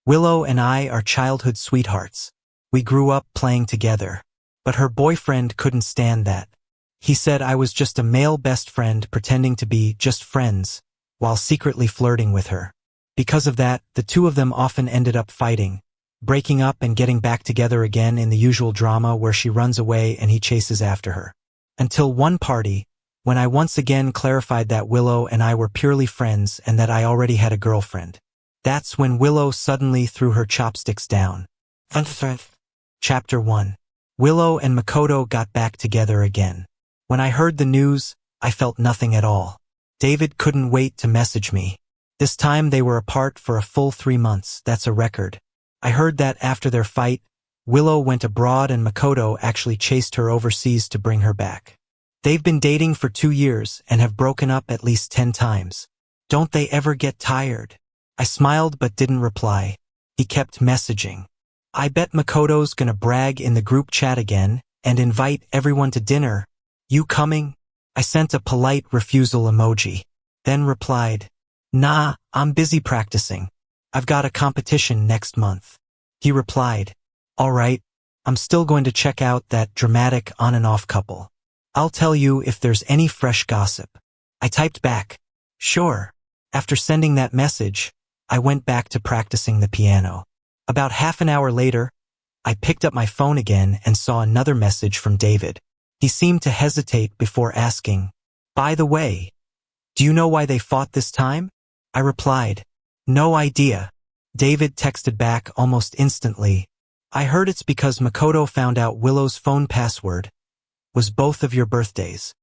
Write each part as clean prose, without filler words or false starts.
Willow and I are childhood sweethearts. We grew up playing together. But her boyfriend couldn't stand that. He said I was just a male best friend pretending to be just friends, while secretly flirting with her. Because of that, the two of them often ended up fighting, breaking up and getting back together again in the usual drama where she runs away and he chases after her. Until one party, when I once again clarified that Willow and I were purely friends and that I already had a girlfriend. That's when Willow suddenly threw her chopsticks down. Chapter 1. Willow and Makoto got back together again. When I heard the news, I felt nothing at all. David couldn't wait to message me. This time they were apart for a full 3 months. That's a record. I heard that after their fight, Willow went abroad and Makoto actually chased her overseas to bring her back. They've been dating for 2 years and have broken up at least 10 times. Don't they ever get tired? I smiled but didn't reply. He kept messaging. I bet Makoto's gonna brag in the group chat again and invite everyone to dinner. You coming? I sent a polite refusal emoji. Then replied, Nah, I'm busy practicing. I've got a competition next month. He replied, Alright, I'm still going to check out that dramatic on and off couple. I'll tell you if there's any fresh gossip. I typed back, Sure. After sending that message, I went back to practicing the piano. About half an hour later, I picked up my phone again and saw another message from David. He seemed to hesitate before asking, By the way, do you know why they fought this time? I replied, No idea. David texted back almost instantly, I heard it's because Makoto found out Willow's phone password was both of your birthdays.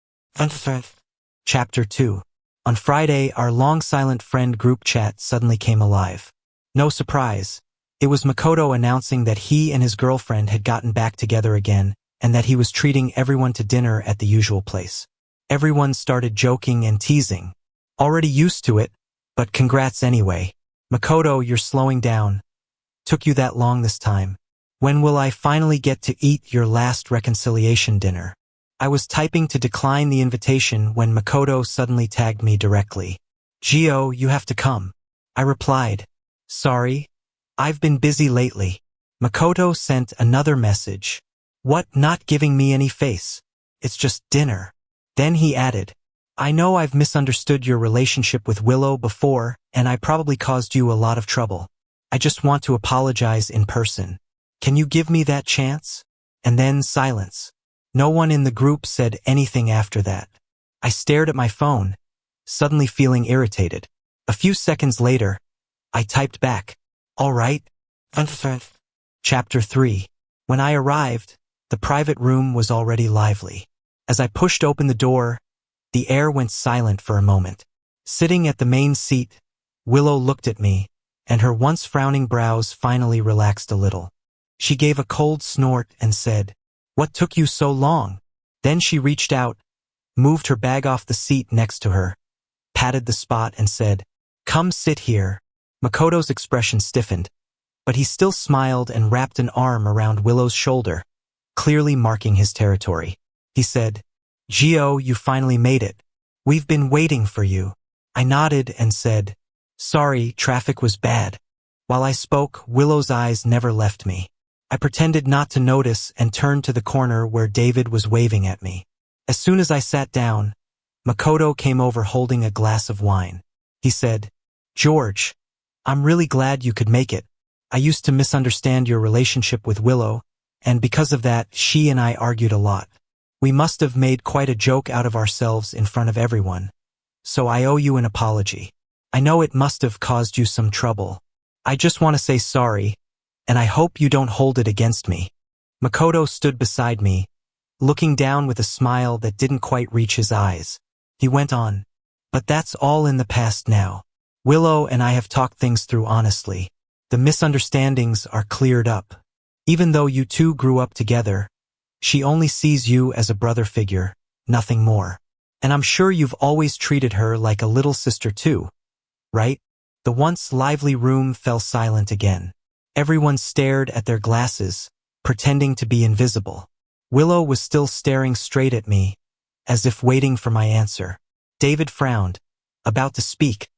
Chapter 2. On Friday, our long silent friend group chat suddenly came alive. No surprise. It was Makoto announcing that he and his girlfriend had gotten back together again and that he was treating everyone to dinner at the usual place. Everyone started joking and teasing. Already used to it, but congrats anyway. Makoto, you're slowing down. Took you that long this time. When will I finally get to eat your last reconciliation dinner? I was typing to decline the invitation when Makoto suddenly tagged me directly. Gio, you have to come. I replied, Sorry, I've been busy lately. Makoto sent another message. What, not giving me any face? It's just dinner. Then he added, I know I've misunderstood your relationship with Willow before, and I probably caused you a lot of trouble. I just want to apologize in person. Can you give me that chance? And then silence. No one in the group said anything after that. I stared at my phone, suddenly feeling irritated. A few seconds later, I typed back, All right. Chapter 3. When I arrived, the private room was already lively. As I pushed open the door, the air went silent for a moment. Sitting at the main seat, Willow looked at me, and her once frowning brows finally relaxed a little. She gave a cold snort and said, What took you so long? Then she reached out, moved her bag off the seat next to her, patted the spot and said, Come sit here. Makoto's expression stiffened, but he still smiled and wrapped an arm around Willow's shoulder, clearly marking his territory. He said, Gio, you finally made it. We've been waiting for you. I nodded and said, Sorry, traffic was bad. While I spoke, Willow's eyes never left me. I pretended not to notice and turned to the corner where David was waving at me. As soon as I sat down, Makoto came over holding a glass of wine. He said, George, I'm really glad you could make it. I used to misunderstand your relationship with Willow, and because of that, she and I argued a lot. We must have made quite a joke out of ourselves in front of everyone. So I owe you an apology. I know it must have caused you some trouble. I just want to say sorry, and I hope you don't hold it against me. Makoto stood beside me, looking down with a smile that didn't quite reach his eyes. He went on, But that's all in the past now. Willow and I have talked things through honestly. The misunderstandings are cleared up. Even though you two grew up together, she only sees you as a brother figure, nothing more. And I'm sure you've always treated her like a little sister too, right? The once lively room fell silent again. Everyone stared at their glasses, pretending to be invisible. Willow was still staring straight at me, as if waiting for my answer. David frowned, about to speak,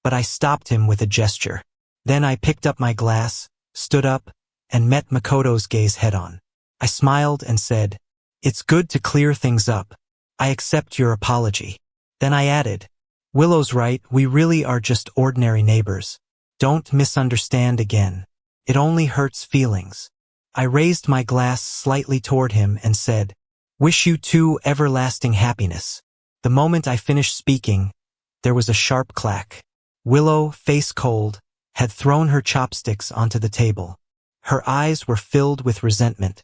but I stopped him with a gesture. Then I picked up my glass, stood up, and met Makoto's gaze head-on. I smiled and said, "It's good to clear things up. I accept your apology." Then I added, "Willow's right, we really are just ordinary neighbors. Don't misunderstand again. It only hurts feelings." I raised my glass slightly toward him and said, "Wish you two everlasting happiness." The moment I finished speaking, there was a sharp clack. Willow, face cold, had thrown her chopsticks onto the table. Her eyes were filled with resentment,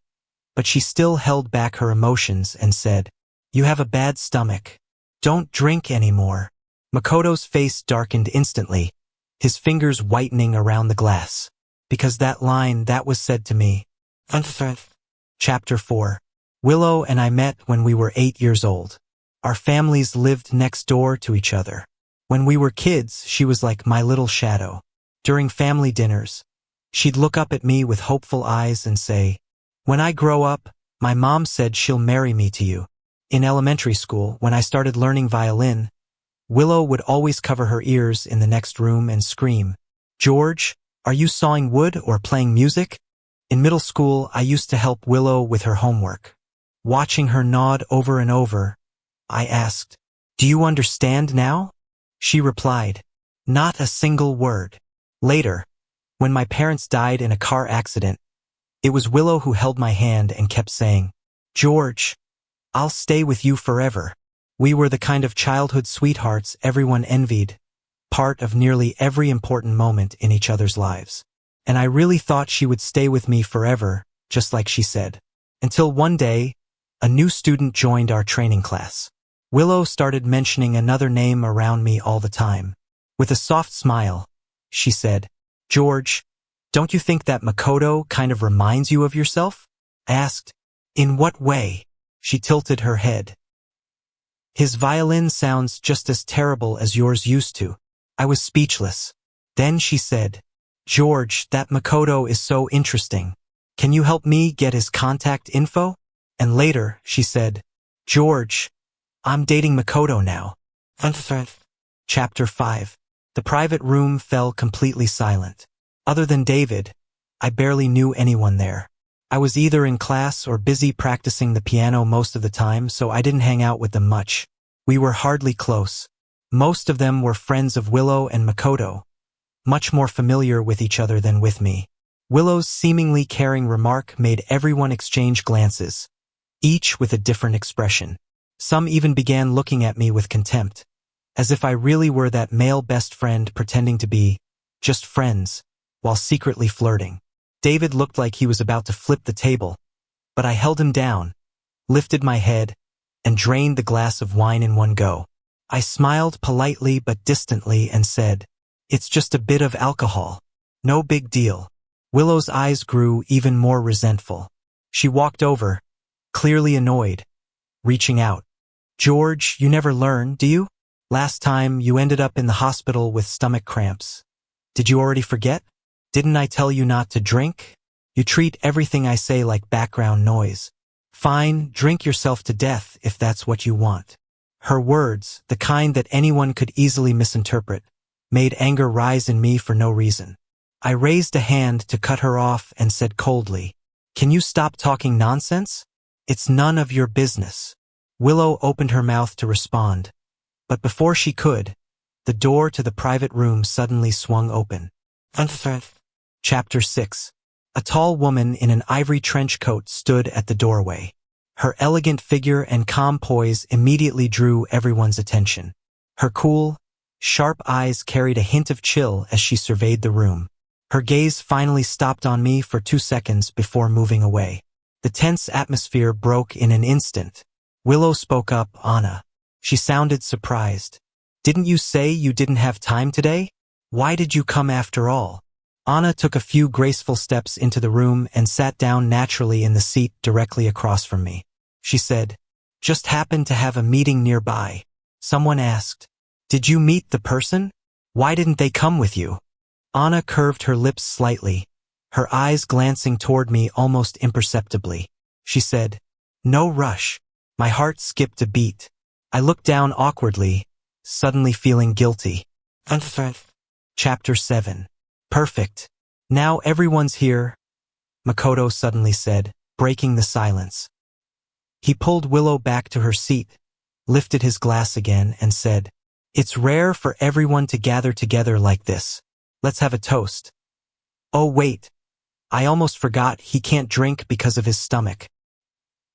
but she still held back her emotions and said, "You have a bad stomach. Don't drink anymore." Makoto's face darkened instantly, his fingers whitening around the glass. Because that line, that was said to me. Chapter 4. Willow and I met when we were 8 years old. Our families lived next door to each other. When we were kids, she was like my little shadow. During family dinners, she'd look up at me with hopeful eyes and say, "When I grow up, my mom said she'll marry me to you." In elementary school, when I started learning violin, Willow would always cover her ears in the next room and scream, "George, are you sawing wood or playing music?" In middle school, I used to help Willow with her homework. Watching her nod over and over, I asked, "Do you understand now?" She replied, "Not a single word." Later, when my parents died in a car accident, it was Willow who held my hand and kept saying, "George, I'll stay with you forever." We were the kind of childhood sweethearts everyone envied, part of nearly every important moment in each other's lives. And I really thought she would stay with me forever, just like she said. Until one day, a new student joined our training class. Willow started mentioning another name around me all the time. With a soft smile, she said, "George, don't you think that Makoto kind of reminds you of yourself?" I asked, "In what way?" She tilted her head. "His violin sounds just as terrible as yours used to." I was speechless. Then she said, "George, that Makoto is so interesting. Can you help me get his contact info?" And later, she said, "George, I'm dating Makoto now." Chapter 5. The private room fell completely silent. Other than David, I barely knew anyone there. I was either in class or busy practicing the piano most of the time, so I didn't hang out with them much. We were hardly close. Most of them were friends of Willow and Makoto, much more familiar with each other than with me. Willow's seemingly caring remark made everyone exchange glances, each with a different expression. Some even began looking at me with contempt, as if I really were that male best friend pretending to be just friends, while secretly flirting. David looked like he was about to flip the table, but I held him down, lifted my head, and drained the glass of wine in one go. I smiled politely but distantly and said, "It's just a bit of alcohol. No big deal." Willow's eyes grew even more resentful. She walked over, clearly annoyed, reaching out. "George, you never learn, do you? Last time you ended up in the hospital with stomach cramps. Did you already forget? Didn't I tell you not to drink? You treat everything I say like background noise. Fine, drink yourself to death if that's what you want." Her words, the kind that anyone could easily misinterpret, made anger rise in me for no reason. I raised a hand to cut her off and said coldly, "Can you stop talking nonsense? It's none of your business." Willow opened her mouth to respond, but before she could, the door to the private room suddenly swung open. Chapter 6. A tall woman in an ivory trench coat stood at the doorway. Her elegant figure and calm poise immediately drew everyone's attention. Her cool, sharp eyes carried a hint of chill as she surveyed the room. Her gaze finally stopped on me for 2 seconds before moving away. The tense atmosphere broke in an instant. Willow spoke up, "Anna." She sounded surprised. "Didn't you say you didn't have time today? Why did you come after all?" Anna took a few graceful steps into the room and sat down naturally in the seat directly across from me. She said, "Just happened to have a meeting nearby." Someone asked, "Did you meet the person? Why didn't they come with you?" Anna curved her lips slightly, her eyes glancing toward me almost imperceptibly. She said, "No rush." My heart skipped a beat. I looked down awkwardly, suddenly feeling guilty. Chapter 7. Perfect. Now everyone's here, Makoto suddenly said, breaking the silence. He pulled Willow back to her seat, lifted his glass again, and said, "It's rare for everyone to gather together like this. Let's have a toast. Oh wait, I almost forgot he can't drink because of his stomach."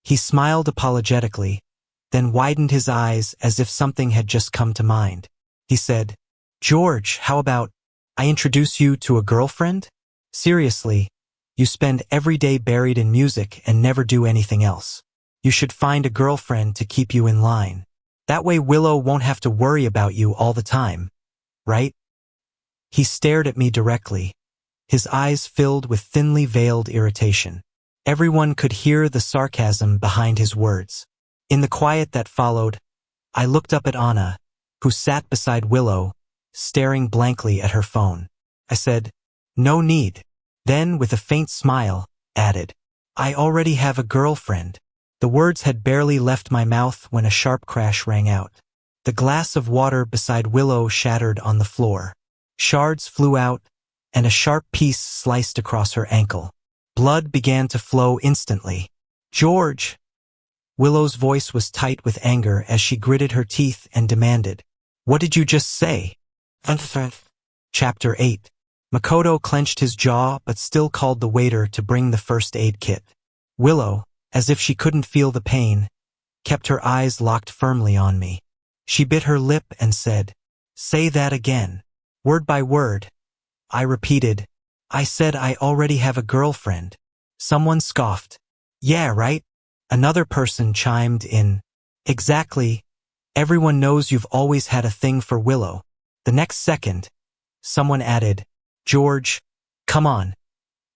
He smiled apologetically, then widened his eyes as if something had just come to mind. He said, "George, how about I introduce you to a girlfriend? Seriously, you spend every day buried in music and never do anything else. You should find a girlfriend to keep you in line. That way Willow won't have to worry about you all the time, right?" He stared at me directly, his eyes filled with thinly veiled irritation. Everyone could hear the sarcasm behind his words. In the quiet that followed, I looked up at Anna, who sat beside Willow, staring blankly at her phone. I said, "No need." Then, with a faint smile, added, "I already have a girlfriend." The words had barely left my mouth when a sharp crash rang out. The glass of water beside Willow shattered on the floor. Shards flew out, and a sharp piece sliced across her ankle. Blood began to flow instantly. "George!" Willow's voice was tight with anger as she gritted her teeth and demanded, "What did you just say?" Chapter 8. Makoto clenched his jaw but still called the waiter to bring the first aid kit. Willow, as if she couldn't feel the pain, kept her eyes locked firmly on me. She bit her lip and said, "Say that again." Word by word, I repeated, "I said I already have a girlfriend." Someone scoffed. "Yeah, right?" Another person chimed in. "Exactly. Everyone knows you've always had a thing for Willow." The next second, someone added, "George, come on.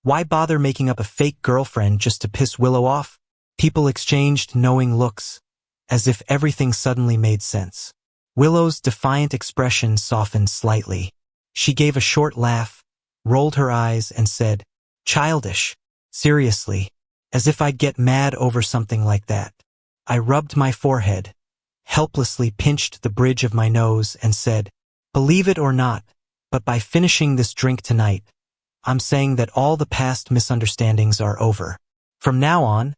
Why bother making up a fake girlfriend just to piss Willow off?" People exchanged knowing looks, as if everything suddenly made sense. Willow's defiant expression softened slightly. She gave a short laugh, rolled her eyes, and said, "Childish. Seriously, as if I'd get mad over something like that." I rubbed my forehead, helplessly pinched the bridge of my nose, and said, "Believe it or not, but by finishing this drink tonight, I'm saying that all the past misunderstandings are over. From now on,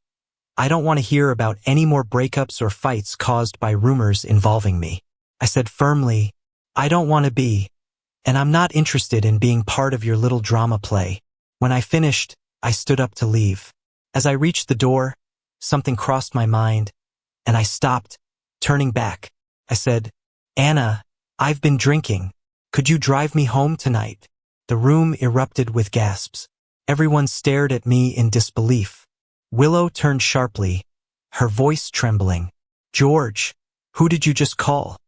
I don't want to hear about any more breakups or fights caused by rumors involving me." I said firmly, "I don't want to be, and I'm not interested in being part of your little drama play." When I finished, I stood up to leave. As I reached the door, something crossed my mind, and I stopped, turning back. I said, "Anna, I've been drinking. Could you drive me home tonight?" The room erupted with gasps. Everyone stared at me in disbelief. Willow turned sharply, her voice trembling. "George, who did you just call?"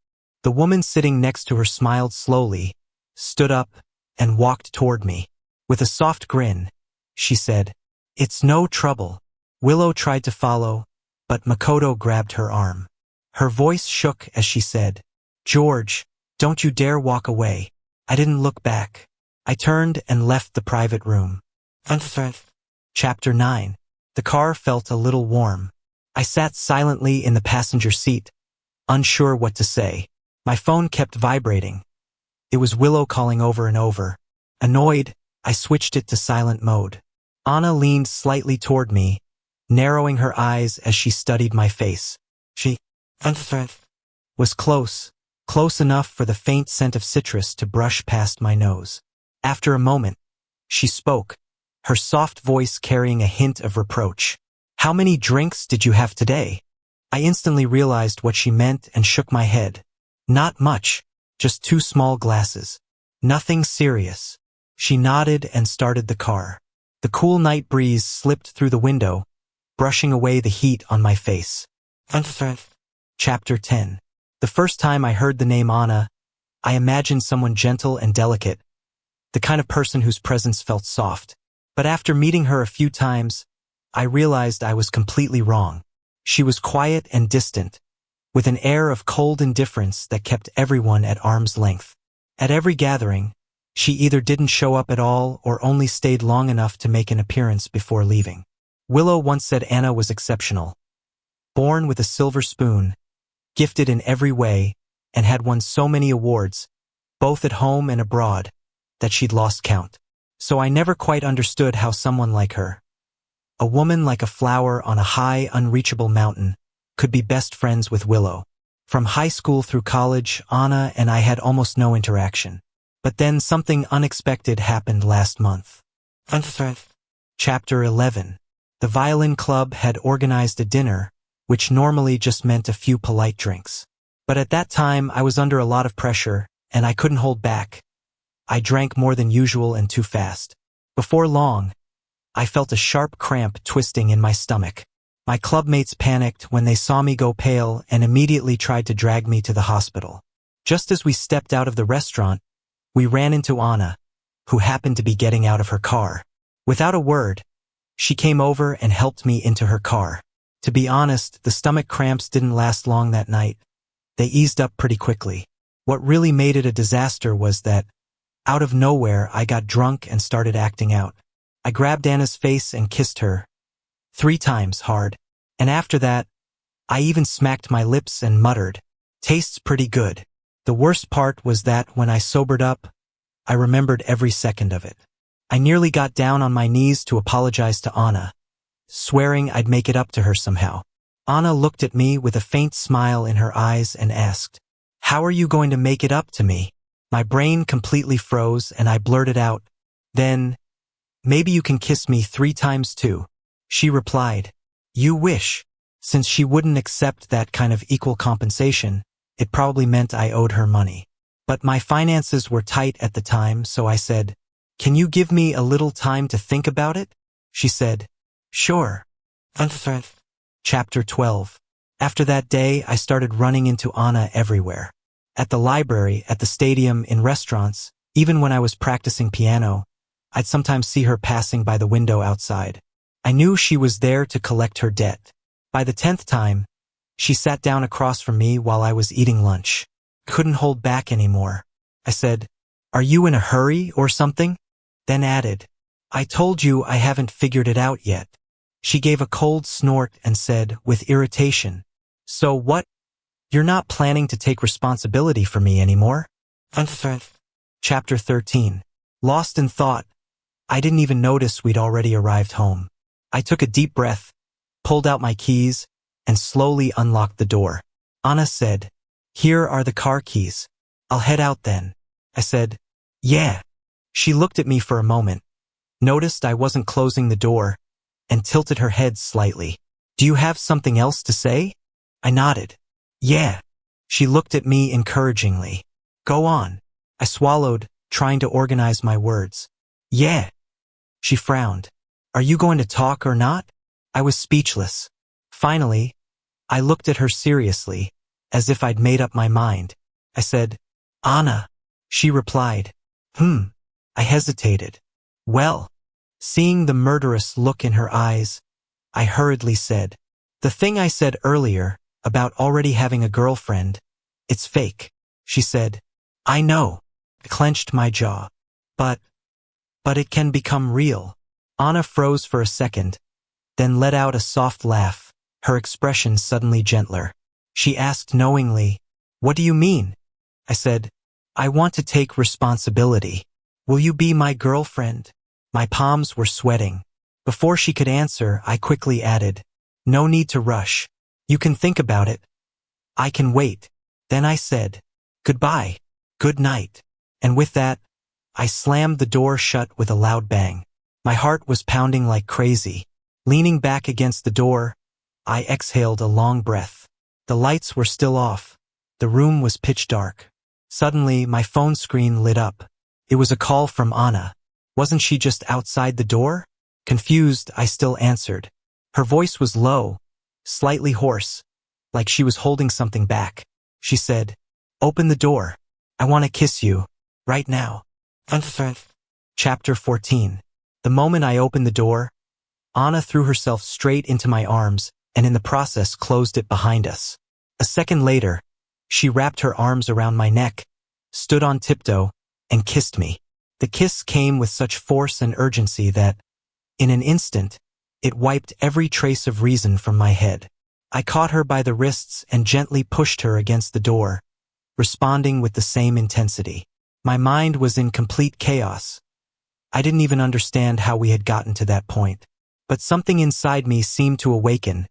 The woman sitting next to her smiled slowly, stood up, and walked toward me. With a soft grin, she said, "It's no trouble." Willow tried to follow, but Makoto grabbed her arm. Her voice shook as she said, "George, don't you dare walk away." I didn't look back. I turned and left the private room. Chapter 9. The car felt a little warm. I sat silently in the passenger seat, unsure what to say. My phone kept vibrating. It was Willow calling over and over. Annoyed, I switched it to silent mode. Anna leaned slightly toward me, narrowing her eyes as she studied my face. She was close enough for the faint scent of citrus to brush past my nose. After a moment, she spoke, her soft voice carrying a hint of reproach. "How many drinks did you have today?" I instantly realized what she meant and shook my head. "Not much, just 2 small glasses. Nothing serious." She nodded and started the car. The cool night breeze slipped through the window, brushing away the heat on my face. Chapter 10. The first time I heard the name Anna, I imagined someone gentle and delicate, the kind of person whose presence felt soft. But after meeting her a few times, I realized I was completely wrong. She was quiet and distant, with an air of cold indifference that kept everyone at arm's length. At every gathering, she either didn't show up at all or only stayed long enough to make an appearance before leaving. Willow once said Anna was exceptional. Born with a silver spoon, gifted in every way, and had won so many awards, both at home and abroad, that she'd lost count. So I never quite understood how someone like her, a woman like a flower on a high, unreachable mountain, could be best friends with Willow. From high school through college, Anna and I had almost no interaction. But then something unexpected happened last month. Chapter 11. The violin club had organized a dinner, which normally just meant a few polite drinks. But at that time, I was under a lot of pressure, and I couldn't hold back. I drank more than usual and too fast. Before long, I felt a sharp cramp twisting in my stomach. My clubmates panicked when they saw me go pale and immediately tried to drag me to the hospital. Just as we stepped out of the restaurant, we ran into Anna, who happened to be getting out of her car. Without a word, she came over and helped me into her car. To be honest, the stomach cramps didn't last long that night. They eased up pretty quickly. What really made it a disaster was that, out of nowhere, I got drunk and started acting out. I grabbed Anna's face and kissed her 3 times hard. And after that, I even smacked my lips and muttered, "Tastes pretty good." The worst part was that when I sobered up, I remembered every second of it. I nearly got down on my knees to apologize to Anna, swearing I'd make it up to her somehow. Anna looked at me with a faint smile in her eyes and asked, "How are you going to make it up to me?" My brain completely froze and I blurted out, "Then, maybe you can kiss me 3 times too." She replied, "You wish." Since she wouldn't accept that kind of equal compensation, it probably meant I owed her money. But my finances were tight at the time, so I said, "Can you give me a little time to think about it?" She said, "Sure." Chapter 12. After that day, I started running into Anna everywhere. At the library, at the stadium, in restaurants, even when I was practicing piano, I'd sometimes see her passing by the window outside. I knew she was there to collect her debt. By the 10th time, she sat down across from me while I was eating lunch. Couldn't hold back anymore. I said, "Are you in a hurry or something?" Then added, "I told you I haven't figured it out yet." She gave a cold snort and said, with irritation, "So what? You're not planning to take responsibility for me anymore?" Chapter 13. Lost in thought, I didn't even notice we'd already arrived home. I took a deep breath, pulled out my keys, and slowly unlocked the door. Anna said, "Here are the car keys. I'll head out then." I said, "Yeah." She looked at me for a moment, noticed I wasn't closing the door, and tilted her head slightly. "Do you have something else to say?" I nodded. "Yeah." She looked at me encouragingly. "Go on." I swallowed, trying to organize my words. "Yeah." She frowned. "Are you going to talk or not?" I was speechless. Finally, I looked at her seriously, as if I'd made up my mind. I said, "Anna." She replied, I hesitated. "Well." Seeing the murderous look in her eyes, I hurriedly said, "The thing I said earlier, about already having a girlfriend, it's fake." She said, "I know." I clenched my jaw. But it can become real." Anna froze for a second, then let out a soft laugh, her expression suddenly gentler. She asked knowingly, "What do you mean?" I said, "I want to take responsibility. Will you be my girlfriend?" My palms were sweating. Before she could answer, I quickly added, "No need to rush. You can think about it. I can wait." Then I said, "Goodbye. Good night." And with that, I slammed the door shut with a loud bang. My heart was pounding like crazy. Leaning back against the door, I exhaled a long breath. The lights were still off. The room was pitch dark. Suddenly, my phone screen lit up. It was a call from Anna. Wasn't she just outside the door? Confused, I still answered. Her voice was low, slightly hoarse, like she was holding something back. She said, "Open the door. I want to kiss you. Right now." Chapter 14. The moment I opened the door, Anna threw herself straight into my arms and in the process closed it behind us. A second later, she wrapped her arms around my neck, stood on tiptoe, and kissed me. The kiss came with such force and urgency that, in an instant, it wiped every trace of reason from my head. I caught her by the wrists and gently pushed her against the door, responding with the same intensity. My mind was in complete chaos. I didn't even understand how we had gotten to that point. But something inside me seemed to awaken,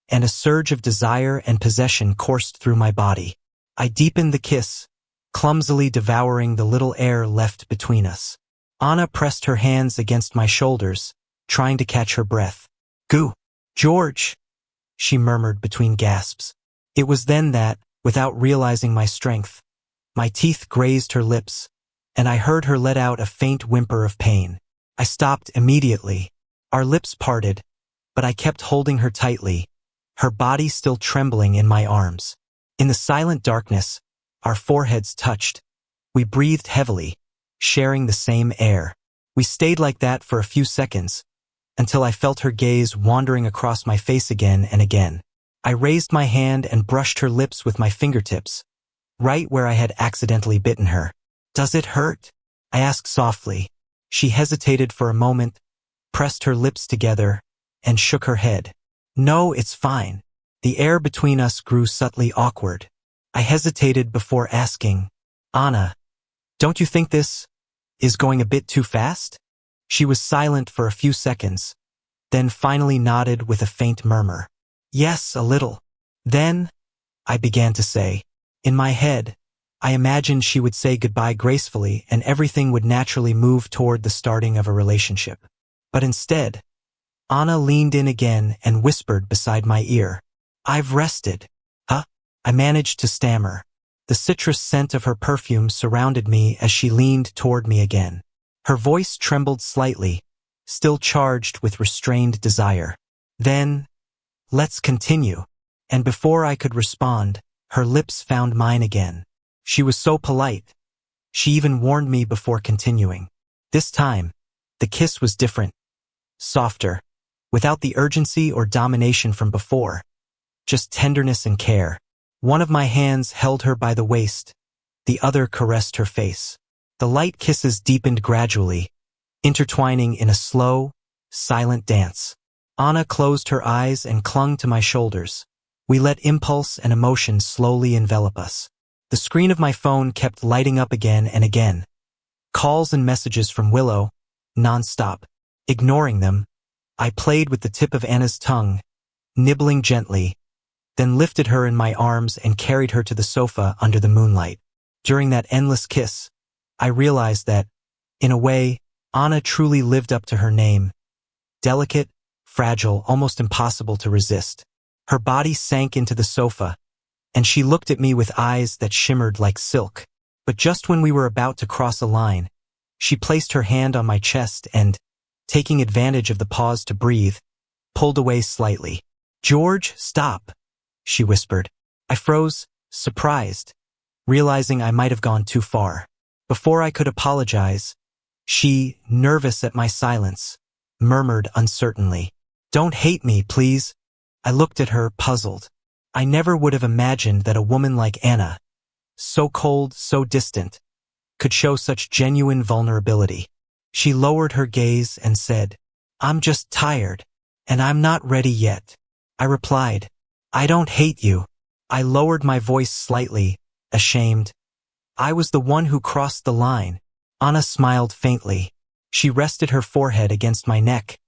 and a surge of desire and possession coursed through my body. I deepened the kiss, clumsily devouring the little air left between us. Anna pressed her hands against my shoulders, trying to catch her breath. "Goo! George!" she murmured between gasps. It was then that, without realizing my strength, my teeth grazed her lips, and I heard her let out a faint whimper of pain. I stopped immediately. Our lips parted, but I kept holding her tightly, her body still trembling in my arms. In the silent darkness, our foreheads touched. We breathed heavily, sharing the same air. We stayed like that for a few seconds, until I felt her gaze wandering across my face again and again. I raised my hand and brushed her lips with my fingertips, right where I had accidentally bitten her. "Does it hurt?" I asked softly. She hesitated for a moment, pressed her lips together, and shook her head. "No, it's fine." The air between us grew subtly awkward. I hesitated before asking, "Anna, don't you think this is going a bit too fast?" She was silent for a few seconds, then finally nodded with a faint murmur. "Yes, a little." "Then," I began to say. In my head, I imagined she would say goodbye gracefully and everything would naturally move toward the starting of a relationship. But instead, Anna leaned in again and whispered beside my ear, "I've rested." "Huh?" I managed to stammer. The citrus scent of her perfume surrounded me as she leaned toward me again. Her voice trembled slightly, still charged with restrained desire. "Then, let's continue." And before I could respond, her lips found mine again. She was so polite. She even warned me before continuing. This time, the kiss was different, softer, without the urgency or domination from before, just tenderness and care. One of my hands held her by the waist, the other caressed her face. The light kisses deepened gradually, intertwining in a slow, silent dance. Anna closed her eyes and clung to my shoulders. We let impulse and emotion slowly envelop us. The screen of my phone kept lighting up again and again. Calls and messages from Willow, non-stop. Ignoring them, I played with the tip of Anna's tongue, nibbling gently, then lifted her in my arms and carried her to the sofa under the moonlight. During that endless kiss, I realized that, in a way, Anna truly lived up to her name. Delicate, fragile, almost impossible to resist. Her body sank into the sofa, and she looked at me with eyes that shimmered like silk. But just when we were about to cross a line, she placed her hand on my chest and, taking advantage of the pause to breathe, pulled away slightly. "George, stop," she whispered. I froze, surprised, realizing I might have gone too far. Before I could apologize, she, nervous at my silence, murmured uncertainly, "Don't hate me, please." I looked at her, puzzled. I never would have imagined that a woman like Anna, so cold, so distant, could show such genuine vulnerability. She lowered her gaze and said, "I'm just tired, and I'm not ready yet." I replied, "I don't hate you." I lowered my voice slightly, ashamed. I was the one who crossed the line. Anna smiled faintly. She rested her forehead against my neck,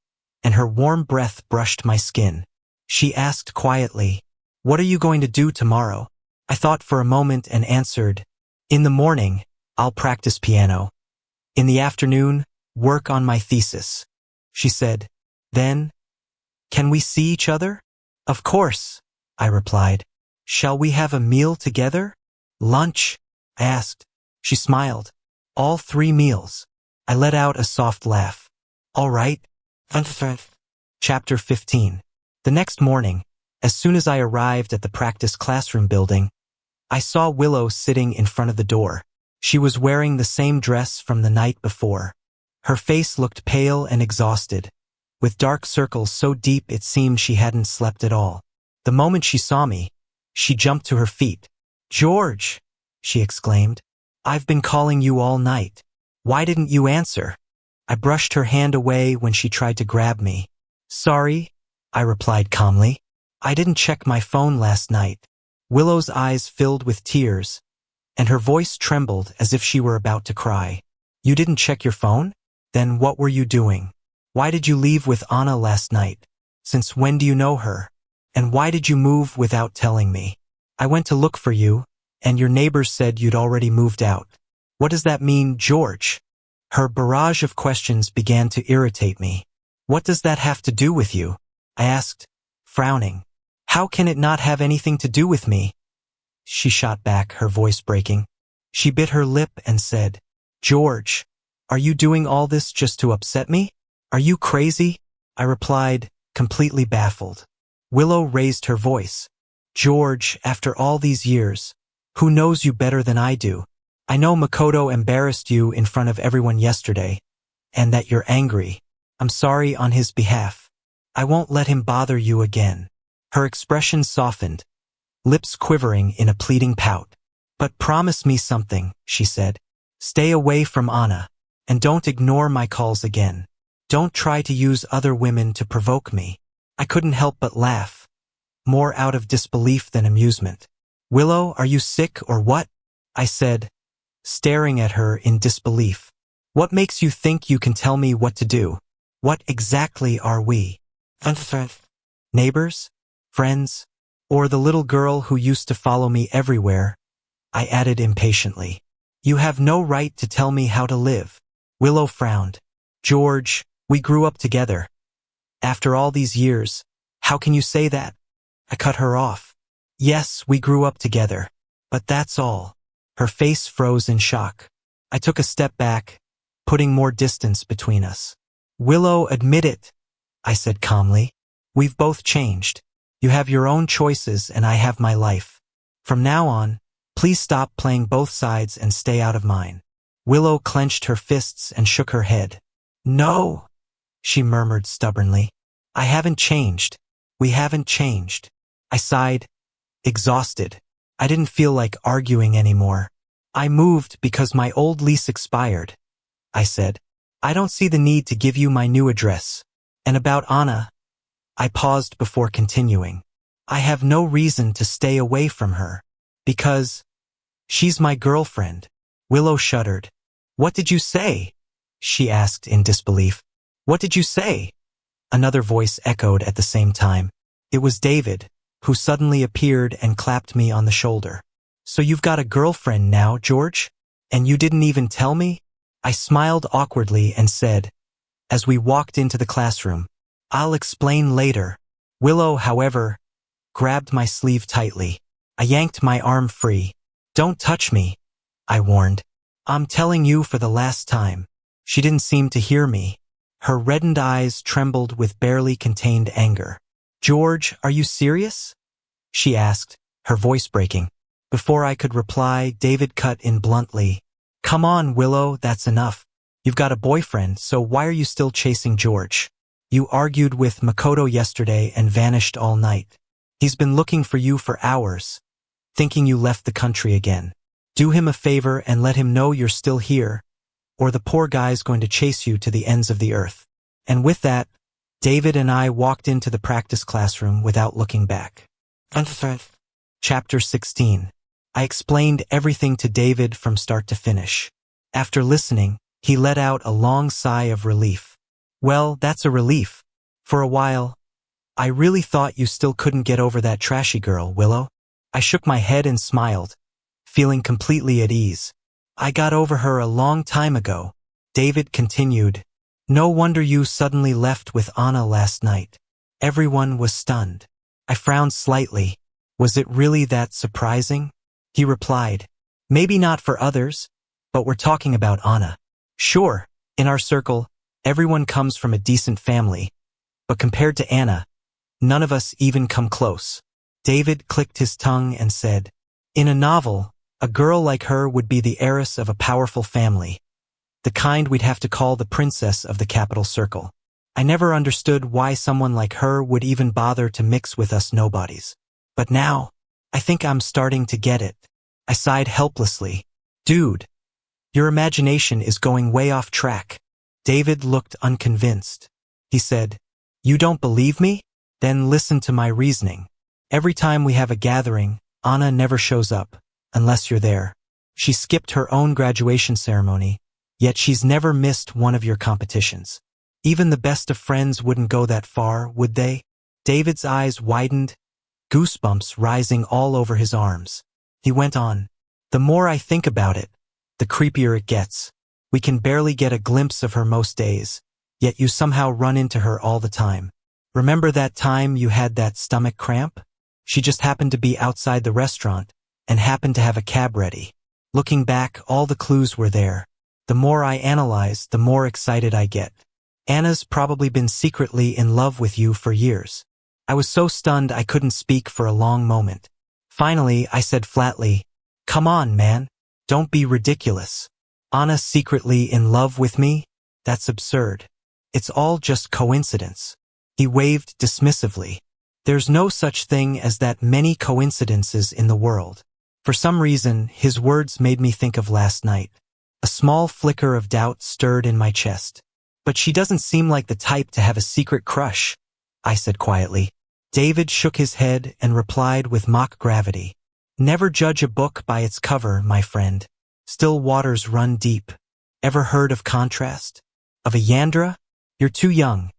and her warm breath brushed my skin. She asked quietly, "What are you going to do tomorrow?" I thought for a moment and answered, "In the morning, I'll practice piano. In the afternoon, work on my thesis." She said, "Then, can we see each other?" "Of course," I replied. "Shall we have a meal together?" "Lunch?" I asked. She smiled. "All 3 meals." I let out a soft laugh. "All right." Chapter 15. The next morning, as soon as I arrived at the practice classroom building, I saw Willow sitting in front of the door. She was wearing the same dress from the night before. Her face looked pale and exhausted, with dark circles so deep it seemed she hadn't slept at all. The moment she saw me, she jumped to her feet. "George!" she exclaimed. "I've been calling you all night. Why didn't you answer?" I brushed her hand away when she tried to grab me. "Sorry," I replied calmly. "I didn't check my phone last night." Willow's eyes filled with tears, and her voice trembled as if she were about to cry. You didn't check your phone? Then what were you doing? Why did you leave with Anna last night? Since when do you know her? And why did you move without telling me? I went to look for you, and your neighbors said you'd already moved out. What does that mean, George? Her barrage of questions began to irritate me. What does that have to do with you? I asked, frowning. How can it not have anything to do with me? She shot back, her voice breaking. She bit her lip and said, George, are you doing all this just to upset me? Are you crazy? I replied, completely baffled. Willow raised her voice. George, after all these years, who knows you better than I do? I know Makoto embarrassed you in front of everyone yesterday, and that you're angry. I'm sorry on his behalf. I won't let him bother you again. Her expression softened, lips quivering in a pleading pout. But promise me something, she said. Stay away from Anna, and don't ignore my calls again. Don't try to use other women to provoke me. I couldn't help but laugh, more out of disbelief than amusement. Willow, are you sick or what? I said, staring at her in disbelief. What makes you think you can tell me what to do? What exactly are we? Neighbors? Friends? Or the little girl who used to follow me everywhere? I added impatiently. You have no right to tell me how to live. Willow frowned. George, we grew up together. After all these years, how can you say that? I cut her off. Yes, we grew up together, but that's all. Her face froze in shock. I took a step back, putting more distance between us. Willow, admit it, I said calmly. We've both changed. You have your own choices and I have my life. From now on, please stop playing both sides and stay out of mine. Willow clenched her fists and shook her head. No, she murmured stubbornly. I haven't changed. We haven't changed. I sighed, exhausted. I didn't feel like arguing anymore. I moved because my old lease expired, I said. I don't see the need to give you my new address. And about Anna, I paused before continuing. I have no reason to stay away from her. Because she's my girlfriend. Willow shuddered. What did you say? She asked in disbelief. What did you say? Another voice echoed at the same time. It was David, who suddenly appeared and clapped me on the shoulder. So you've got a girlfriend now, George? And you didn't even tell me? I smiled awkwardly and said, as we walked into the classroom, I'll explain later. Willow, however, grabbed my sleeve tightly. I yanked my arm free. Don't touch me, I warned. I'm telling you for the last time. She didn't seem to hear me. Her reddened eyes trembled with barely contained anger. George, are you serious? She asked, her voice breaking. Before I could reply, David cut in bluntly. Come on, Willow, that's enough. You've got a boyfriend, so why are you still chasing George? You argued with Makoto yesterday and vanished all night. He's been looking for you for hours, thinking you left the country again. Do him a favor and let him know you're still here, or the poor guy's going to chase you to the ends of the earth. And with that, David and I walked into the practice classroom without looking back. Chapter 16. I explained everything to David from start to finish. After listening, he let out a long sigh of relief. Well, that's a relief. For a while, I really thought you still couldn't get over that trashy girl, Willow. I shook my head and smiled, feeling completely at ease. I got over her a long time ago. David continued. No wonder you suddenly left with Anna last night. Everyone was stunned. I frowned slightly. Was it really that surprising? He replied. Maybe not for others, but we're talking about Anna. Sure, in our circle, everyone comes from a decent family, but compared to Anna, none of us even come close. David clicked his tongue and said, in a novel, a girl like her would be the heiress of a powerful family, the kind we'd have to call the princess of the capital circle. I never understood why someone like her would even bother to mix with us nobodies. But now, I think I'm starting to get it. I sighed helplessly. Dude, your imagination is going way off track. David looked unconvinced. He said, you don't believe me? Then listen to my reasoning. Every time we have a gathering, Anna never shows up, unless you're there. She skipped her own graduation ceremony, yet she's never missed one of your competitions. Even the best of friends wouldn't go that far, would they? David's eyes widened, goosebumps rising all over his arms. He went on. The more I think about it, the creepier it gets. We can barely get a glimpse of her most days, yet you somehow run into her all the time. Remember that time you had that stomach cramp? She just happened to be outside the restaurant and happened to have a cab ready. Looking back, all the clues were there. The more I analyze, the more excited I get. Anna's probably been secretly in love with you for years. I was so stunned I couldn't speak for a long moment. Finally, I said flatly, "Come on, man. Don't be ridiculous. Anna secretly in love with me? That's absurd. It's all just coincidence." He waved dismissively. There's no such thing as that many coincidences in the world. For some reason, his words made me think of last night. A small flicker of doubt stirred in my chest. But she doesn't seem like the type to have a secret crush, I said quietly. David shook his head and replied with mock gravity. Never judge a book by its cover, my friend. Still waters run deep. Ever heard of contrast? Of a Yandra? You're too young.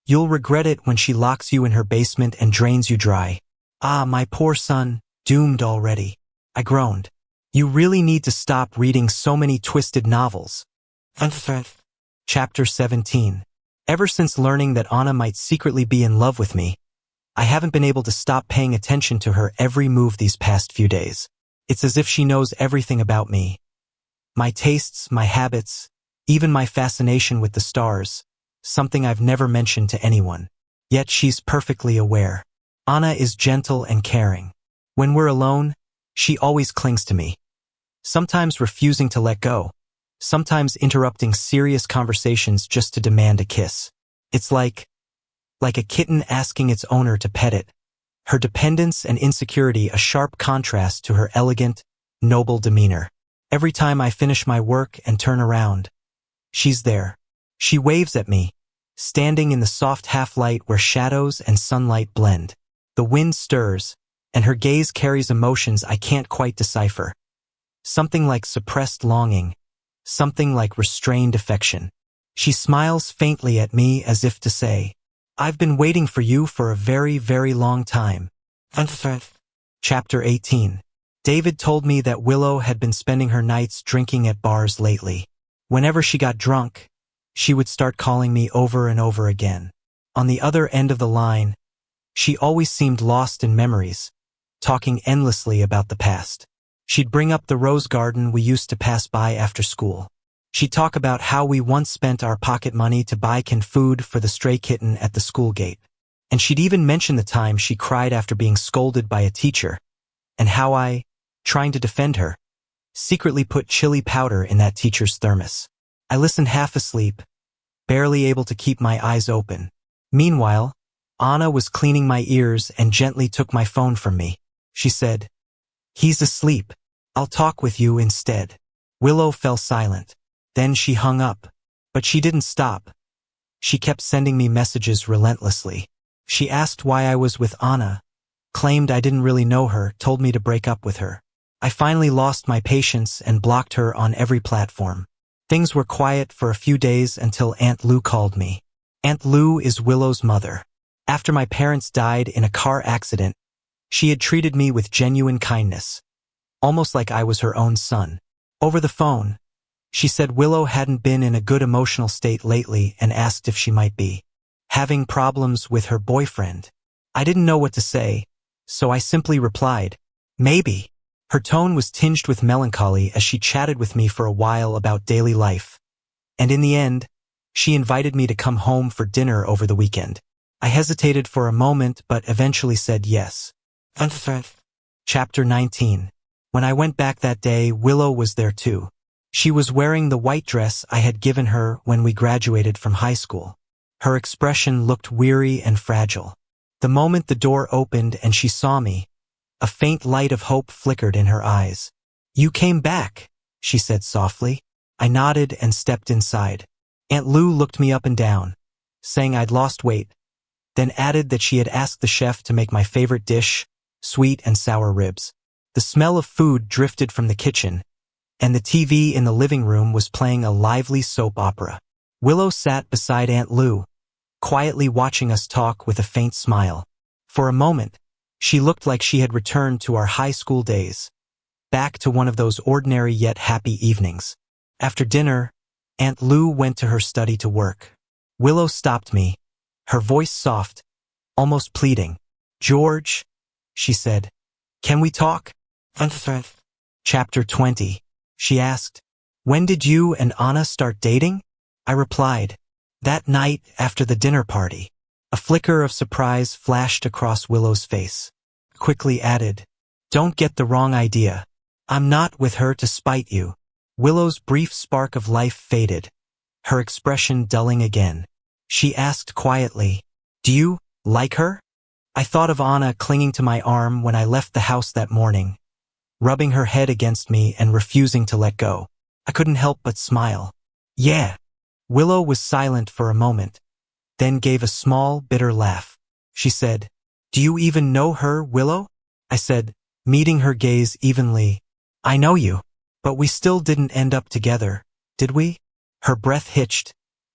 You'll regret it when she locks you in her basement and drains you dry. Ah, my poor son, doomed already. I groaned. You really need to stop reading so many twisted novels. Chapter 17. Ever since learning that Anna might secretly be in love with me, I haven't been able to stop paying attention to her every move these past few days. It's as if she knows everything about me. My tastes, my habits, even my fascination with the stars, something I've never mentioned to anyone. Yet she's perfectly aware. Anna is gentle and caring. When we're alone, she always clings to me. Sometimes refusing to let go. Sometimes interrupting serious conversations just to demand a kiss. It's like a kitten asking its owner to pet it. Her dependence and insecurity a sharp contrast to her elegant, noble demeanor. Every time I finish my work and turn around, she's there. She waves at me, standing in the soft half-light where shadows and sunlight blend. The wind stirs, and her gaze carries emotions I can't quite decipher. Something like suppressed longing, something like restrained affection. She smiles faintly at me as if to say, I've been waiting for you for a very, very long time. Chapter 18. David told me that Willow had been spending her nights drinking at bars lately. Whenever she got drunk, she would start calling me over and over again. On the other end of the line, she always seemed lost in memories, talking endlessly about the past. She'd bring up the rose garden we used to pass by after school. She'd talk about how we once spent our pocket money to buy canned food for the stray kitten at the school gate. And she'd even mention the time she cried after being scolded by a teacher, and how I, trying to defend her, secretly put chili powder in that teacher's thermos. I listened half asleep, barely able to keep my eyes open. Meanwhile, Anna was cleaning my ears and gently took my phone from me. She said, "He's asleep. I'll talk with you instead." Willow fell silent. Then she hung up. But she didn't stop. She kept sending me messages relentlessly. She asked why I was with Anna, claimed I didn't really know her, told me to break up with her. I finally lost my patience and blocked her on every platform. Things were quiet for a few days until Aunt Lou called me. Aunt Lou is Willow's mother. After my parents died in a car accident, she had treated me with genuine kindness, almost like I was her own son. Over the phone, she said Willow hadn't been in a good emotional state lately and asked if she might be having problems with her boyfriend. I didn't know what to say, so I simply replied, "Maybe." Her tone was tinged with melancholy as she chatted with me for a while about daily life. And in the end, she invited me to come home for dinner over the weekend. I hesitated for a moment but eventually said yes. Chapter 19. When I went back that day, Willow was there too. She was wearing the white dress I had given her when we graduated from high school. Her expression looked weary and fragile. The moment the door opened and she saw me, a faint light of hope flickered in her eyes. "You came back," she said softly. I nodded and stepped inside. Aunt Lou looked me up and down, saying I'd lost weight, then added that she had asked the chef to make my favorite dish, sweet and sour ribs. The smell of food drifted from the kitchen, and the TV in the living room was playing a lively soap opera. Willow sat beside Aunt Lou, quietly watching us talk with a faint smile. For a moment, she looked like she had returned to our high school days, back to one of those ordinary yet happy evenings. After dinner, Aunt Lou went to her study to work. Willow stopped me, her voice soft, almost pleading. "George," she said, "can we talk?" Chapter 20. She asked, "When did you and Anna start dating?" I replied, "That night after the dinner party." A flicker of surprise flashed across Willow's face. Quickly added, "Don't get the wrong idea. I'm not with her to spite you." Willow's brief spark of life faded, her expression dulling again. She asked quietly, "Do you like her?" I thought of Anna clinging to my arm when I left the house that morning, rubbing her head against me and refusing to let go. I couldn't help but smile. "Yeah." Willow was silent for a moment, then gave a small, bitter laugh. She said, "Do you even know her, Willow?" I said, meeting her gaze evenly, "I know you. But we still didn't end up together, did we?" Her breath hitched.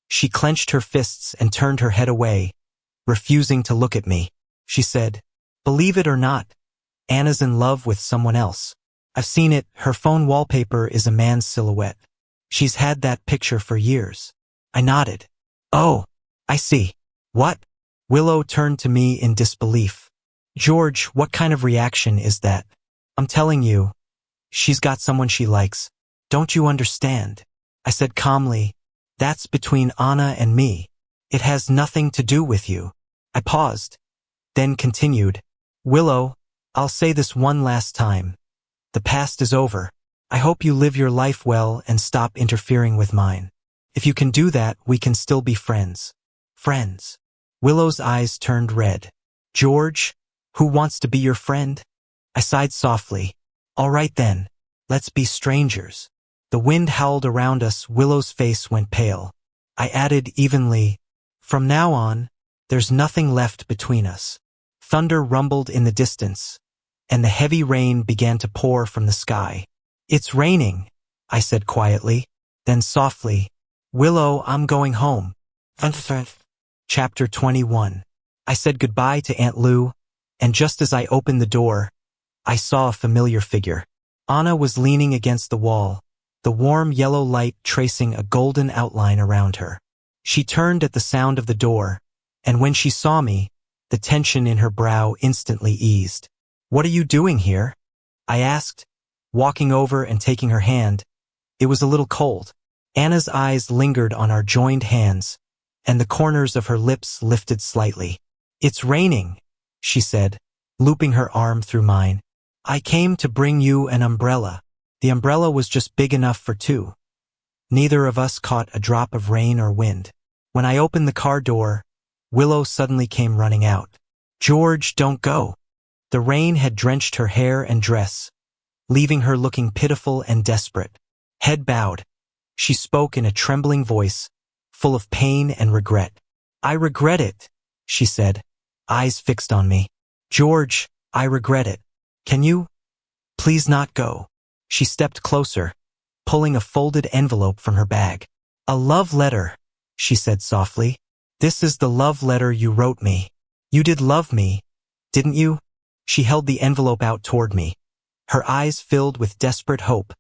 She clenched her fists and turned her head away, refusing to look at me. She said, "Believe it or not, Anna's in love with someone else. I've seen it, her phone wallpaper is a man's silhouette. She's had that picture for years." I nodded. "Oh, I see. What?" Willow turned to me in disbelief. "George, what kind of reaction is that? I'm telling you, she's got someone she likes. Don't you understand?" I said calmly, "That's between Anna and me. It has nothing to do with you." I paused, then continued, "Willow, I'll say this one last time. The past is over. I hope you live your life well and stop interfering with mine. If you can do that, we can still be friends." Friends. Willow's eyes turned red. "George, who wants to be your friend?" I sighed softly. "All right then, let's be strangers." The wind howled around us. Willow's face went pale. I added evenly, "From now on, there's nothing left between us." Thunder rumbled in the distance, and the heavy rain began to pour from the sky. "It's raining," I said quietly. Then softly, "Willow, I'm going home." Chapter 21. I said goodbye to Aunt Lou, and just as I opened the door, I saw a familiar figure. Anna was leaning against the wall, the warm yellow light tracing a golden outline around her. She turned at the sound of the door, and when she saw me, the tension in her brow instantly eased. "What are you doing here?" I asked, walking over and taking her hand. It was a little cold. Anna's eyes lingered on our joined hands, and the corners of her lips lifted slightly. "It's raining," she said, looping her arm through mine. "I came to bring you an umbrella." The umbrella was just big enough for two. Neither of us caught a drop of rain or wind. When I opened the car door, Willow suddenly came running out. "George, don't go." The rain had drenched her hair and dress, leaving her looking pitiful and desperate. Head bowed, she spoke in a trembling voice, full of pain and regret. "I regret it," she said, eyes fixed on me. "George, I regret it. Can you please not go?" She stepped closer, pulling a folded envelope from her bag. "A love letter," she said softly. "This is the love letter you wrote me. You did love me, didn't you?" She held the envelope out toward me, her eyes filled with desperate hope,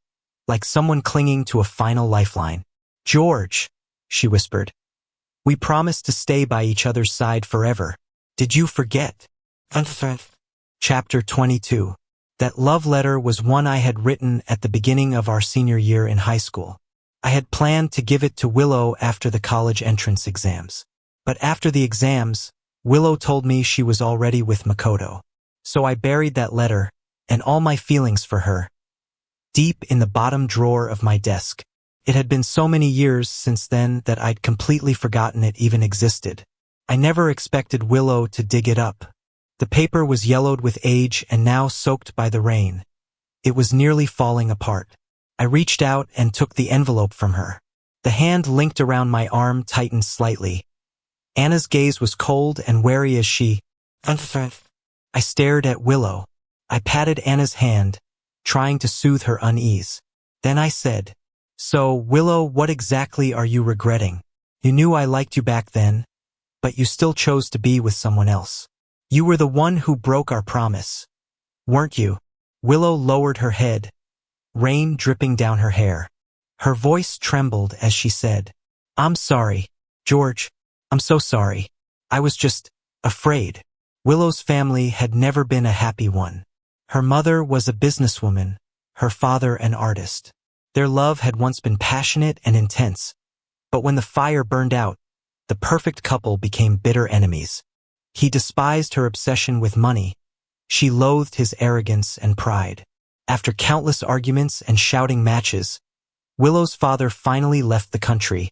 like someone clinging to a final lifeline. "George," she whispered, "we promised to stay by each other's side forever. Did you forget?" Chapter 22. That love letter was one I had written at the beginning of our senior year in high school. I had planned to give it to Willow after the college entrance exams. But after the exams, Willow told me she was already with Makoto. So I buried that letter, and all my feelings for her, deep in the bottom drawer of my desk. It had been so many years since then that I'd completely forgotten it even existed. I never expected Willow to dig it up. The paper was yellowed with age and now soaked by the rain. It was nearly falling apart. I reached out and took the envelope from her. The hand linked around my arm tightened slightly. Anna's gaze was cold and wary as she... I stared at Willow. I patted Anna's hand, trying to soothe her unease. Then I said, "So, Willow, what exactly are you regretting? You knew I liked you back then, but you still chose to be with someone else. You were the one who broke our promise, weren't you?" Willow lowered her head, rain dripping down her hair. Her voice trembled as she said, "I'm sorry, George. I'm so sorry. I was just afraid." Willow's family had never been a happy one. Her mother was a businesswoman, her father an artist. Their love had once been passionate and intense, but when the fire burned out, the perfect couple became bitter enemies. He despised her obsession with money. She loathed his arrogance and pride. After countless arguments and shouting matches, Willow's father finally left the country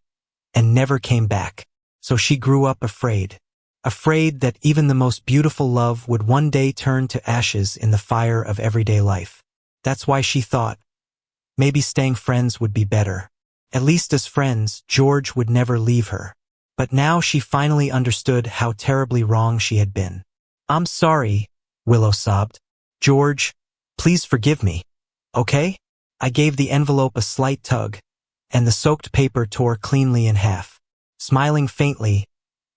and never came back. So she grew up afraid that even the most beautiful love would one day turn to ashes in the fire of everyday life. That's why she thought, maybe staying friends would be better. At least as friends, George would never leave her. But now she finally understood how terribly wrong she had been. "I'm sorry," Willow sobbed. "George, please forgive me, okay?" I gave the envelope a slight tug, and the soaked paper tore cleanly in half. Smiling faintly,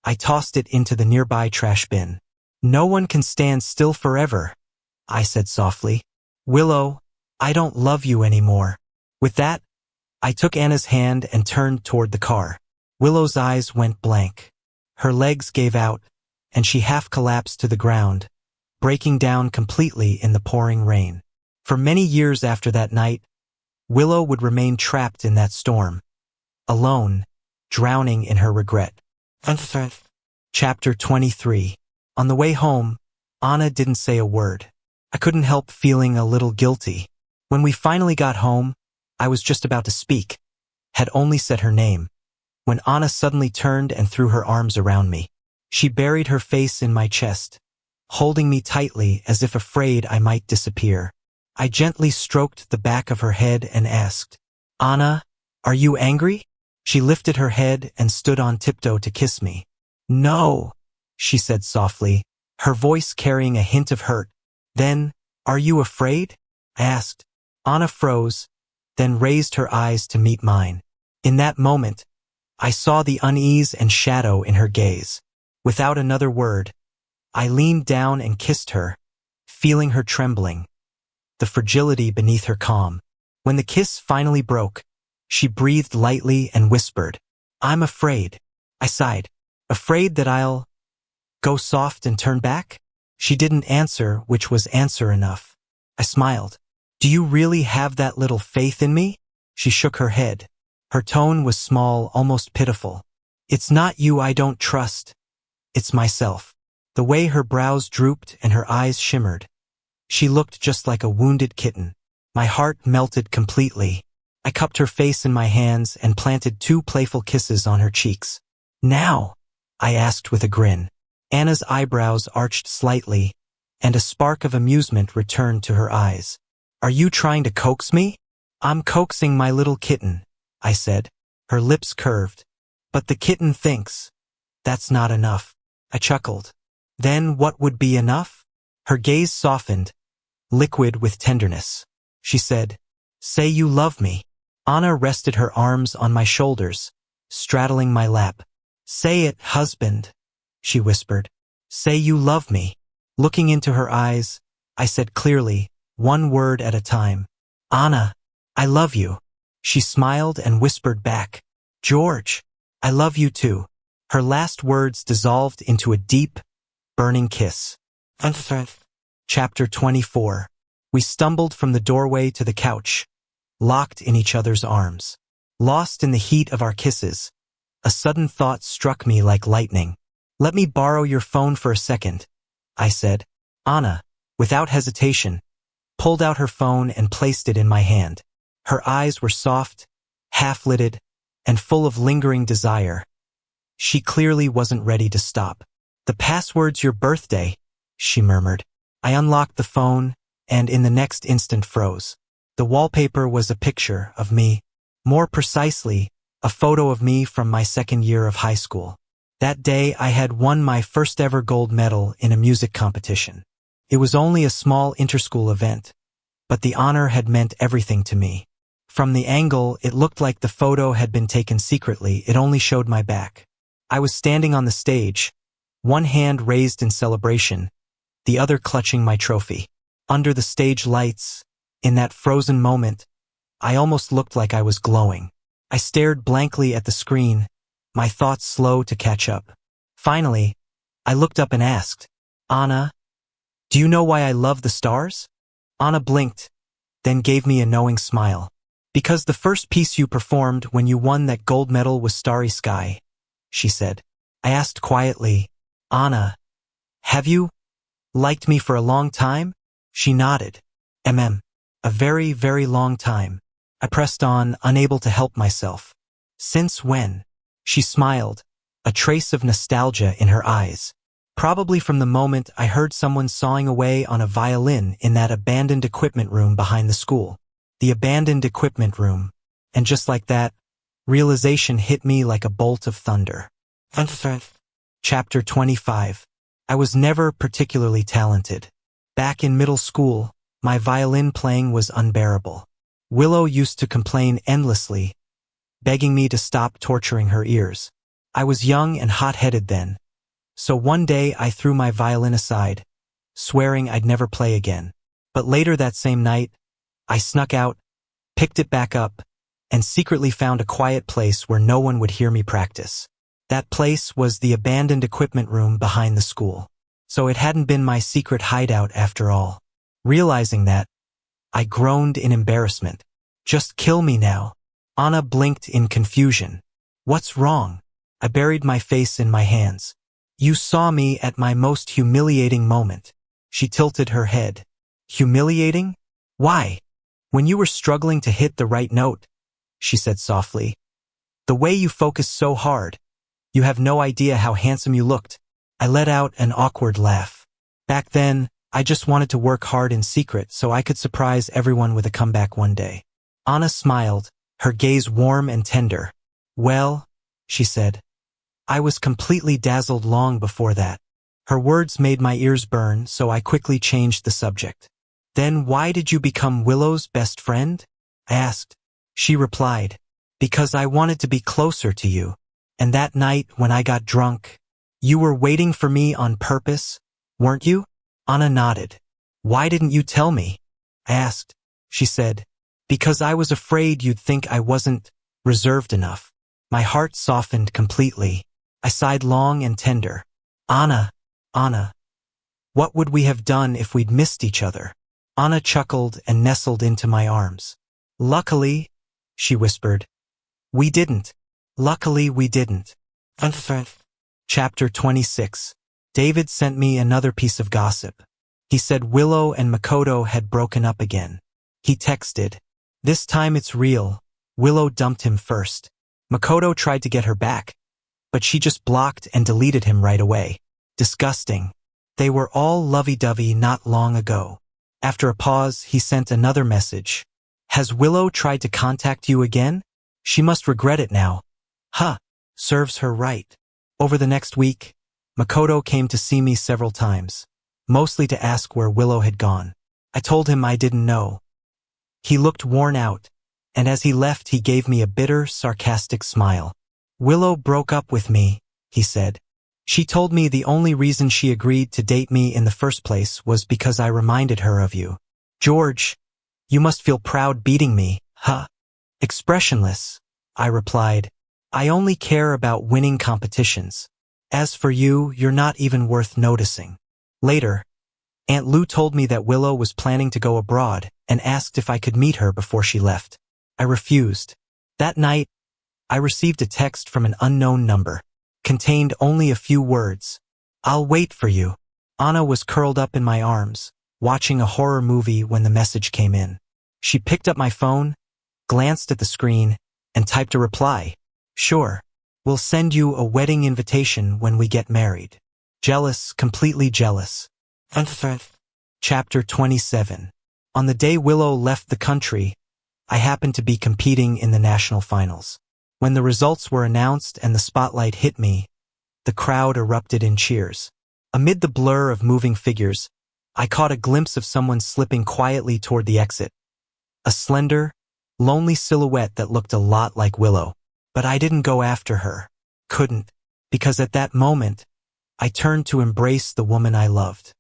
I tossed it into the nearby trash bin. "No one can stand still forever," I said softly. "Willow, I don't love you anymore." With that, I took Anna's hand and turned toward the car. Willow's eyes went blank. Her legs gave out, and she half collapsed to the ground, breaking down completely in the pouring rain. For many years after that night, Willow would remain trapped in that storm, alone, drowning in her regret. Chapter 23. On the way home, Anna didn't say a word. I couldn't help feeling a little guilty. When we finally got home, I was just about to speak, had only said her name, when Anna suddenly turned and threw her arms around me. She buried her face in my chest, holding me tightly as if afraid I might disappear. I gently stroked the back of her head and asked, "Anna, are you angry?" She lifted her head and stood on tiptoe to kiss me. "No," she said softly, her voice carrying a hint of hurt. "Then, are you afraid?" I asked. Anna froze, then raised her eyes to meet mine. In that moment, I saw the unease and shadow in her gaze. Without another word, I leaned down and kissed her, feeling her trembling, the fragility beneath her calm. When the kiss finally broke, she breathed lightly and whispered, "I'm afraid." I sighed. "Afraid that I'll go soft and turn back?" She didn't answer, which was answer enough. I smiled. "Do you really have that little faith in me?" She shook her head. Her tone was small, almost pitiful. "It's not you I don't trust. It's myself." The way her brows drooped and her eyes shimmered, she looked just like a wounded kitten. My heart melted completely. I cupped her face in my hands and planted 2 playful kisses on her cheeks. "Now?" I asked with a grin. Anna's eyebrows arched slightly, and a spark of amusement returned to her eyes. "Are you trying to coax me?" "I'm coaxing my little kitten," I said. Her lips curved. "But the kitten thinks that's not enough." I chuckled. "Then what would be enough?" Her gaze softened, liquid with tenderness. She said, "Say you love me." Anna rested her arms on my shoulders, straddling my lap. "Say it, husband," she whispered. "Say you love me." Looking into her eyes, I said clearly, one word at a time, "Anna, I love you." She smiled and whispered back, "George, I love you too." Her last words dissolved into a deep, burning kiss. Chapter 24. We stumbled from the doorway to the couch, locked in each other's arms. Lost in the heat of our kisses, a sudden thought struck me like lightning. "Let me borrow your phone for a second," I said. Anna, without hesitation, pulled out her phone and placed it in my hand. Her eyes were soft, half-lidded, and full of lingering desire. She clearly wasn't ready to stop. "The password's your birthday," she murmured. I unlocked the phone, and in the next instant froze. The wallpaper was a picture of me. More precisely, a photo of me from my second year of high school. That day I had won my first ever gold medal in a music competition. It was only a small interschool event, but the honor had meant everything to me. From the angle, it looked like the photo had been taken secretly. It only showed my back. I was standing on the stage, one hand raised in celebration, the other clutching my trophy. Under the stage lights, in that frozen moment, I almost looked like I was glowing. I stared blankly at the screen, my thoughts slow to catch up. Finally, I looked up and asked, "Anna, do you know why I love the stars?" Anna blinked, then gave me a knowing smile. "Because the first piece you performed when you won that gold medal was Starry Sky," she said. I asked quietly, "Anna, have you liked me for a long time?" She nodded. A very, very long time." I pressed on, unable to help myself. "Since when?" She smiled, a trace of nostalgia in her eyes. "Probably from the moment I heard someone sawing away on a violin in that abandoned equipment room behind the school." The abandoned equipment room. And just like that, realization hit me like a bolt of thunder. Chapter 25. I was never particularly talented. Back in middle school, my violin playing was unbearable. Willow used to complain endlessly, begging me to stop torturing her ears. I was young and hot-headed then, so one day I threw my violin aside, swearing I'd never play again. But later that same night, I snuck out, picked it back up, and secretly found a quiet place where no one would hear me practice. That place was the abandoned equipment room behind the school. So it hadn't been my secret hideout after all. Realizing that, I groaned in embarrassment. "Just kill me now." Anna blinked in confusion. "What's wrong?" I buried my face in my hands. "You saw me at my most humiliating moment." She tilted her head. "Humiliating? Why?" "When you were struggling to hit the right note," she said softly. "The way you focused so hard. You have no idea how handsome you looked." I let out an awkward laugh. Back then, I just wanted to work hard in secret so I could surprise everyone with a comeback one day. Anna smiled, her gaze warm and tender. "Well," she said, "I was completely dazzled long before that." Her words made my ears burn, so I quickly changed the subject. "Then why did you become Willow's best friend?" I asked. She replied, "Because I wanted to be closer to you. And that night when I got drunk, you were waiting for me on purpose, weren't you?" Anna nodded. "Why didn't you tell me?" I asked. She said, "Because I was afraid you'd think I wasn't reserved enough." My heart softened completely. I sighed long and tender. Anna, what would we have done if we'd missed each other?" Anna chuckled and nestled into my arms. "Luckily," she whispered, "we didn't. Luckily we didn't." Chapter 26. David sent me another piece of gossip. He said Willow and Makoto had broken up again. He texted, "This time it's real. Willow dumped him first. Makoto tried to get her back, but she just blocked and deleted him right away. Disgusting. They were all lovey-dovey not long ago." After a pause, he sent another message. "Has Willow tried to contact you again? She must regret it now." Huh, serves her right. Over the next week, Makoto came to see me several times, mostly to ask where Willow had gone. I told him I didn't know. He looked worn out, and as he left he gave me a bitter, sarcastic smile. "Willow broke up with me," he said. "She told me the only reason she agreed to date me in the first place was because I reminded her of you. George, you must feel proud beating me, huh?" Expressionless, I replied, "I only care about winning competitions. As for you, you're not even worth noticing." Later, Aunt Lou told me that Willow was planning to go abroad and asked if I could meet her before she left. I refused. That night, I received a text from an unknown number. Contained only a few words. "I'll wait for you." Anna was curled up in my arms, watching a horror movie when the message came in. She picked up my phone, glanced at the screen, and typed a reply. "Sure. We'll send you a wedding invitation when we get married." Jealous, completely jealous. Chapter 27. On the day Willow left the country, I happened to be competing in the national finals. When the results were announced and the spotlight hit me, the crowd erupted in cheers. Amid the blur of moving figures, I caught a glimpse of someone slipping quietly toward the exit. A slender, lonely silhouette that looked a lot like Willow. But I didn't go after her. Couldn't. Because at that moment, I turned to embrace the woman I loved.